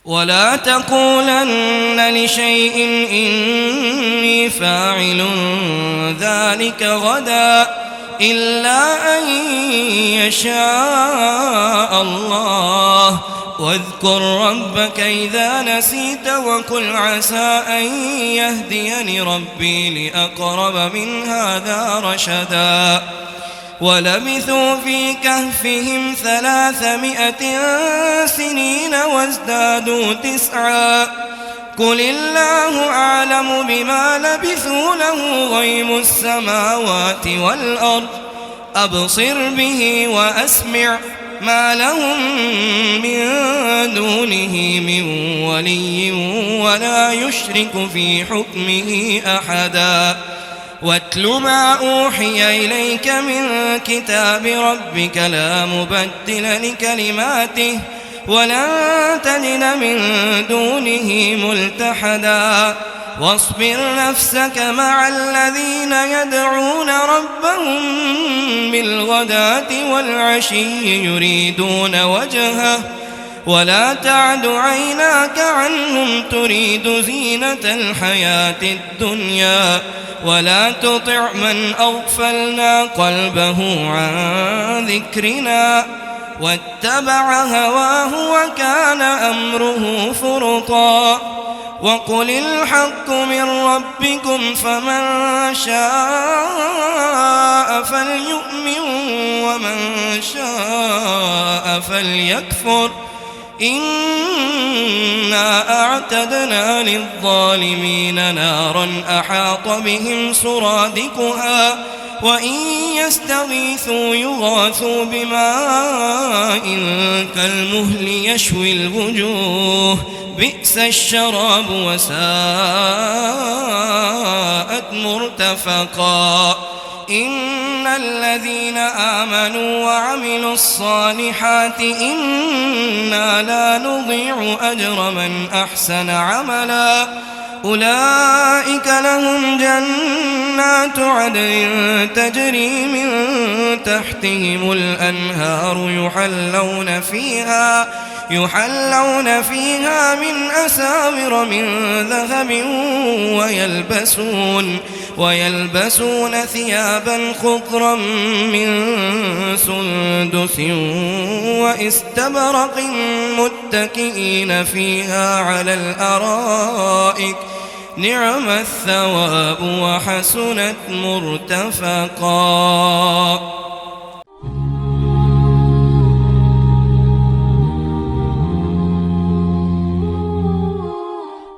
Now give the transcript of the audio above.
ولا تقولن لشيء إني فاعل ذلك غدا إلا أن يشاء الله واذكر ربك إذا نسيت وقل عسى أن يهديني ربي لأقرب من هذا رشدا ولبثوا في كهفهم 300 سنين وازدادوا 9 قل الله أعلم بما لبثوا له غيب السماوات والأرض أبصر به وأسمع ما لهم من دونه من ولي ولا يشرك في حكمه أحدا واتل ما أوحي إليك من كتاب ربك لا مبدل لكلماته ولن تجد من دونه ملتحدا واصبر نفسك مع الذين يدعون ربهم بالغداة والعشي يريدون وجهه ولا تعد عيناك عنهم تريد زينة الحياة الدنيا ولا تطع من أغفلنا قلبه عن ذكرنا واتبع هواه وكان أمره فرطا وقل الحق من ربكم فمن شاء فليؤمن ومن شاء فليكفر إنا أعتدنا للظالمين نارا أحاط بهم سرادقها وإن يستغيثوا يغاثوا بماء كالمهل يشوي الوجوه بئس الشراب وساءت مرتفقا إن الذين آمنوا وعملوا الصالحات إنا لا نضيع أجر من أحسن عملا أولئك لهم جنات عدن تجري من تحتهم الأنهار يحلون فيها من أساور من ذهب ويلبسون ثيابا خضرا من سندس واستبرق متكئين فيها على الأرائك نعم الثواب وحسنت مرتفقا.